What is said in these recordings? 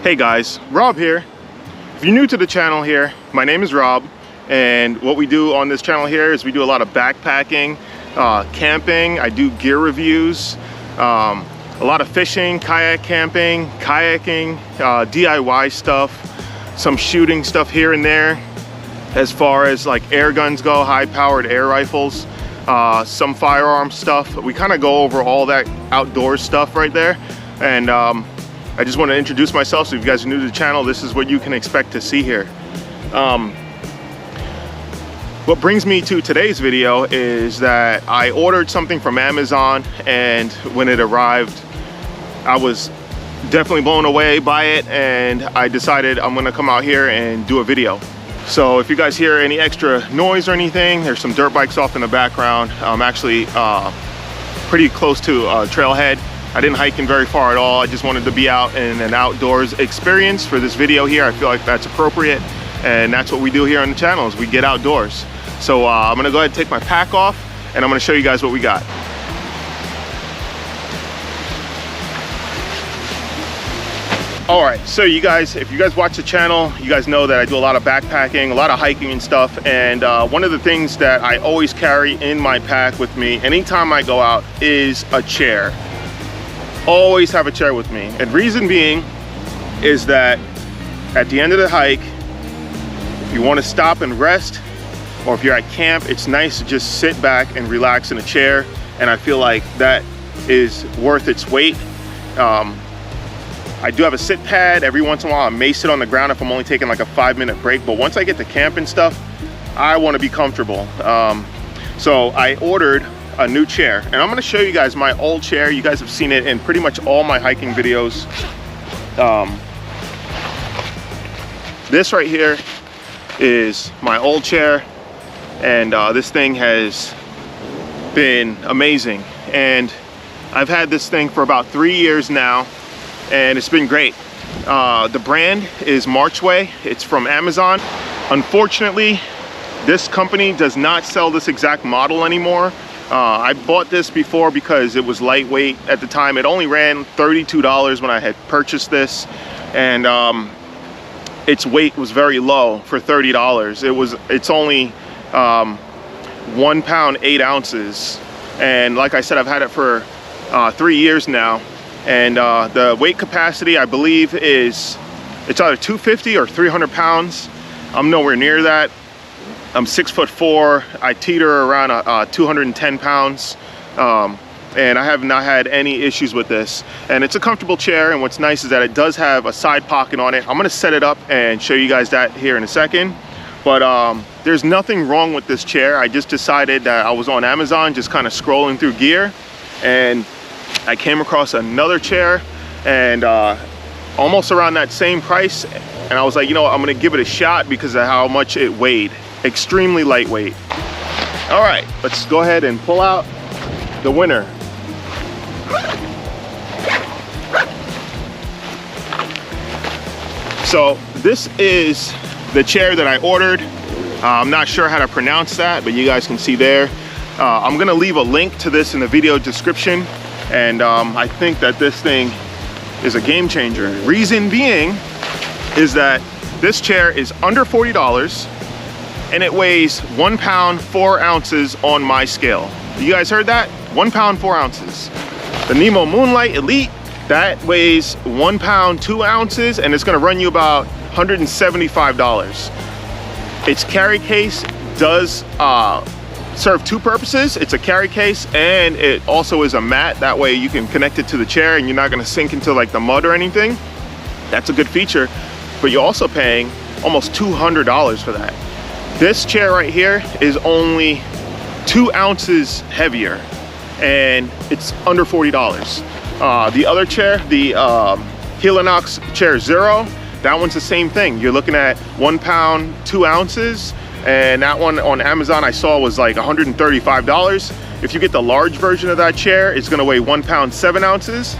Hey guys, Rob here. If you're new to the channel here, my name is Rob, and what we do on this channel here is we do a lot of backpacking, camping. I do gear reviews, a lot of fishing, kayak camping, kayaking, DIY stuff, some shooting stuff here and there as far as like air guns go, high-powered air rifles, some firearm stuff. We kind of go over all that outdoors stuff right there, and I just want to introduce myself. So if you guys are new to the channel, this is what you can expect to see here. What brings me to today's video is that I ordered something from Amazon, and when it arrived, I was definitely blown away by it, and I decided I'm gonna come out here and do a video. So if you guys hear any extra noise or anything, there's some dirt bikes off in the background. I'm actually pretty close to a trailhead. I didn't hike in very far at all. I just wanted to be out in an outdoors experience for this video here. I feel like that's appropriate, and that's what we do here on the channel, is we get outdoors. So I'm gonna go ahead and take my pack off, and I'm gonna show you guys what we got. All right, so you guys, if you guys watch the channel, you guys know that I do a lot of backpacking, a lot of hiking and stuff, and one of the things that I always carry in my pack with me anytime I go out is a chair. Always have a chair with me, and reason being is that at the end of the hike, if you want to stop and rest, or if you're at camp, it's nice to just sit back and relax in a chair, and I feel like that is worth its weight. I do have a sit pad. Every once in a while I may sit on the ground if I'm only taking like a 5-minute break, but once I get to camp and stuff, I want to be comfortable. So I ordered a new chair, and I'm going to show you guys my old chair. You guys have seen it in pretty much all my hiking videos. This right here is my old chair, and this thing has been amazing, and I've had this thing for about 3 years now, and it's been great. The brand is Marchway. It's from Amazon. Unfortunately, this company does not sell this exact model anymore. I bought this before because it was lightweight at the time. It only ran $32 when I had purchased this, and its weight was very low for $30. It's only 1 pound 8 ounces, and like I said, I've had it for 3 years now, and the weight capacity, I believe, it's either 250 or 300 pounds. I'm nowhere near that. I'm 6'4". I teeter around 210 pounds, and I have not had any issues with this. And it's a comfortable chair, and what's nice is that it does have a side pocket on it. I'm gonna set it up and show you guys that here in a second. But there's nothing wrong with this chair. I just decided that I was on Amazon just kind of scrolling through gear, and I came across another chair, and almost around that same price, and I was like, you know what, I'm gonna give it a shot because of how much it weighed. Extremely lightweight. All right, let's go ahead and pull out the winner. So this is the chair that I ordered. I'm not sure how to pronounce that, but you guys can see there. I'm gonna leave a link to this in the video description, and I think that this thing is a game changer. Reason being is that this chair is under $40, and it weighs 1 pound 4 ounces on my scale. You guys heard that? 1 pound 4 ounces. The Nemo Moonlight Elite, that weighs 1 pound 2 ounces, and it's gonna run you about $175. Its carry case does serve 2 purposes. It's a carry case, and it also is a mat. That way you can connect it to the chair and you're not gonna sink into like the mud or anything. That's a good feature, but you're also paying almost $200 for that. This chair right here is only 2 ounces heavier, and it's under $40. The other chair, the Helinox Chair Zero, that one's the same thing. You're looking at 1 pound 2 ounces, and that one on Amazon I saw was like $135. If you get the large version of that chair, it's gonna weigh 1 pound 7 ounces,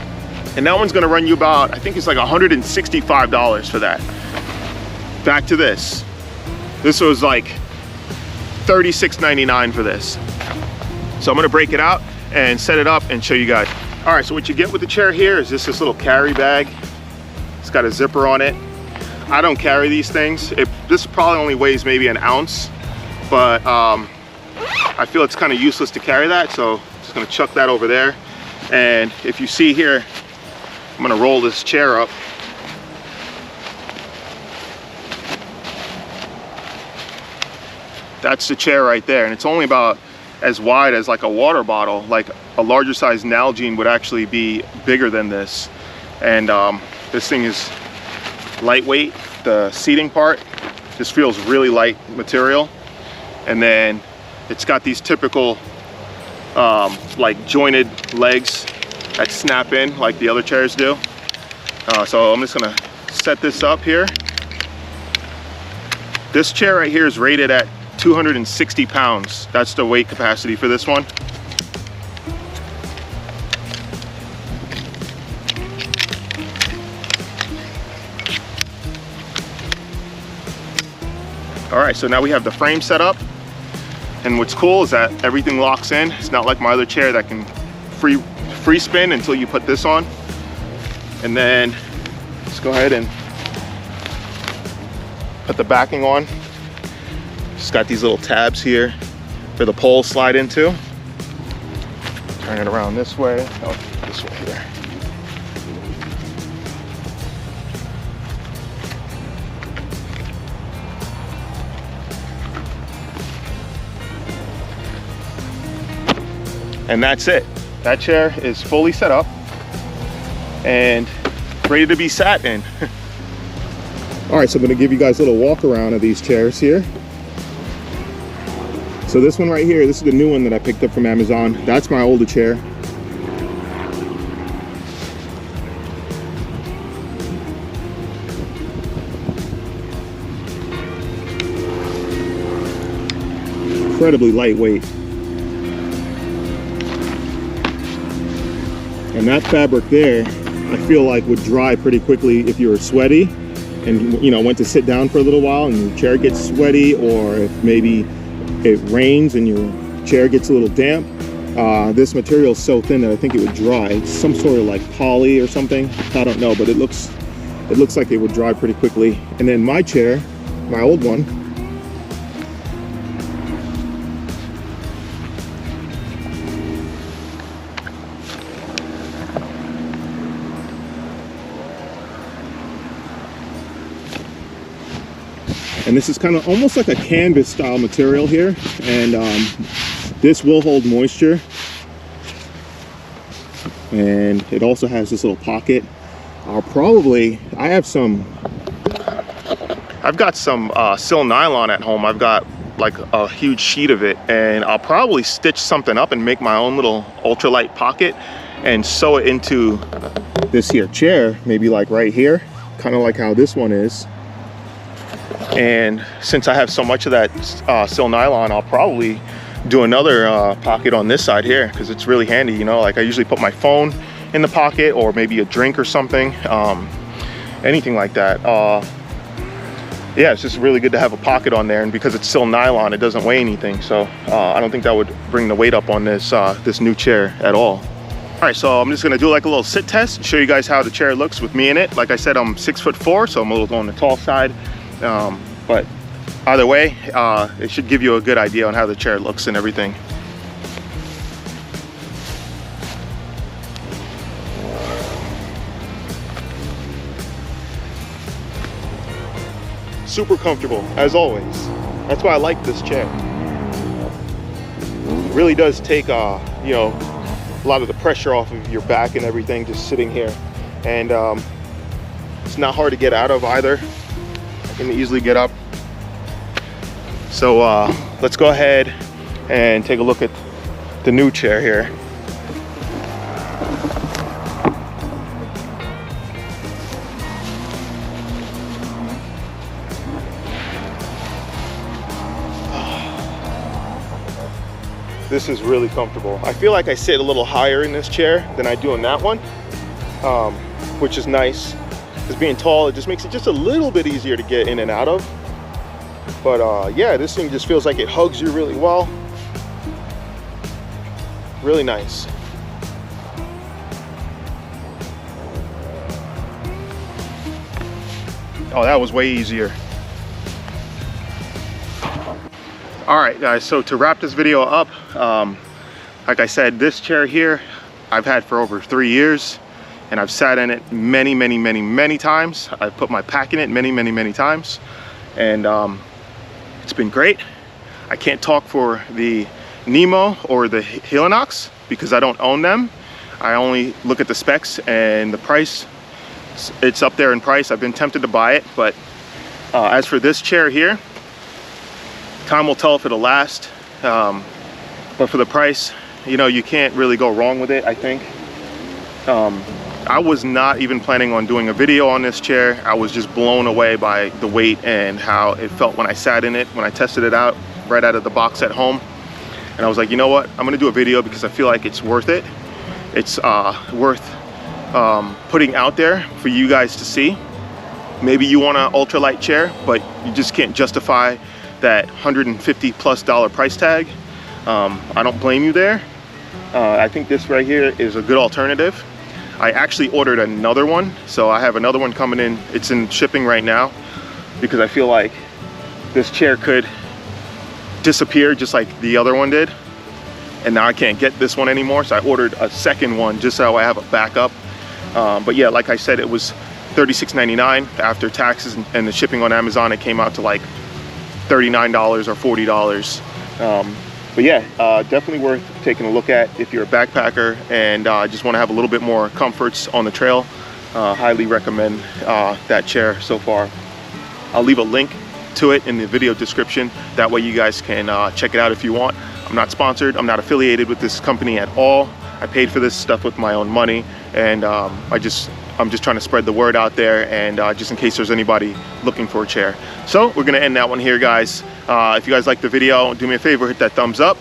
and that one's gonna run you about, I think it's like $165 for that. Back to this. This was like $36.99 for this. So I'm gonna break it out and set it up and show you guys. All right, so what you get with the chair here is just this little carry bag. It's got a zipper on it. I don't carry these things. This probably only weighs maybe an ounce, but I feel it's kind of useless to carry that, so I'm just gonna chuck that over there. And if you see here, I'm gonna roll this chair up. That's the chair right there, and it's only about as wide as like a water bottle. Like a larger size Nalgene would actually be bigger than this. And this thing is lightweight. The seating part just feels really light material. And then it's got these typical like jointed legs that snap in like the other chairs do. So I'm just gonna set this up here. This chair right here is rated at 260 pounds. That's the weight capacity for this one. All right, so now we have the frame set up. And what's cool is that everything locks in. It's not like my other chair that can free spin until you put this on. And then let's go ahead and put the backing on. It's got these little tabs here for the poles slide into. Turn it around this way. Oh, this way here. And that's it. That chair is fully set up and ready to be sat in. All right, so I'm gonna give you guys a little walk around of these chairs here. So this one right here, this is the new one that I picked up from Amazon. That's my older chair. Incredibly lightweight. And that fabric there, I feel like would dry pretty quickly if you were sweaty and, you know, went to sit down for a little while and your chair gets sweaty, or if maybe it rains and your chair gets a little damp. This material is so thin that I think it would dry. It's some sort of like poly or something. I don't know, but it looks like it would dry pretty quickly. And then my chair, my old one, and this is kind of almost like a canvas style material here, and this will hold moisture. And it also has this little pocket. I've got some Sil Nylon at home. I've got like a huge sheet of it, and I'll probably stitch something up and make my own little ultralight pocket and sew it into this here chair, maybe like right here, kind of like how this one is. And since I have so much of that Sil Nylon, I'll probably do another pocket on this side here, because it's really handy, you know. Like I usually put my phone in the pocket, or maybe a drink or something, anything like that. Yeah, it's just really good to have a pocket on there, and because it's Sil Nylon, it doesn't weigh anything, so I don't think that would bring the weight up on this this new chair at all. All right, so I'm just gonna do like a little sit test and show you guys how the chair looks with me in it. Like I said, I'm 6'4", so I'm a little on the tall side. But either way, it should give you a good idea on how the chair looks and everything. Super comfortable, as always. That's why I like this chair. It really does take, you know, a lot of the pressure off of your back and everything just sitting here. And it's not hard to get out of either. I can easily get up. So let's go ahead and take a look at the new chair here. This is really comfortable. I feel like I sit a little higher in this chair than I do in that one, which is nice. Because being tall, it just makes it just a little bit easier to get in and out of. But yeah, this thing just feels like it hugs you really well. Really nice. Oh, that was way easier. All right, guys, so to wrap this video up, like I said, this chair here, I've had for over 3 years, and I've sat in it many times. I've put my pack in it many times, and it's been great. I can't talk for the Nemo or the Helinox because I don't own them. I only look at the specs and the price. It's up there in price. I've been tempted to buy it, but as for this chair here, time will tell if it'll last. But for the price, you know, you can't really go wrong with it, I think. I was not even planning on doing a video on this chair. I was just blown away by the weight and how it felt when I sat in it, when I tested it out right out of the box at home. And I was like, you know what? I'm gonna do a video because I feel like it's worth it. It's worth putting out there for you guys to see. Maybe you want an ultralight chair, but you just can't justify that $150+ price tag. I don't blame you there. I think this right here is a good alternative. I actually ordered another one, so I have another one coming in. It's in shipping right now because I feel like this chair could disappear just like the other one did, and now I can't get this one anymore, so I ordered a second one just so I have a backup. But yeah, like I said, it was $36.99 after taxes and the shipping on Amazon. It came out to like $39 or $40. But yeah, definitely worth taking a look at if you're a backpacker and just want to have a little bit more comforts on the trail. Highly recommend that chair so far. I'll leave a link to it in the video description. That way you guys can check it out if you want. I'm not sponsored. I'm not affiliated with this company at all. I paid for this stuff with my own money, and I'm just trying to spread the word out there, and just in case there's anybody looking for a chair. So we're gonna end that one here, guys. If you guys like the video, do me a favor, hit that thumbs up,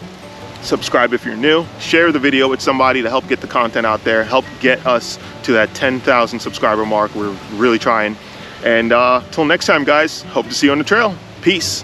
subscribe if you're new, share the video with somebody to help get the content out there, help get us to that 10,000 subscriber mark. We're really trying. And till next time, guys, hope to see you on the trail. Peace.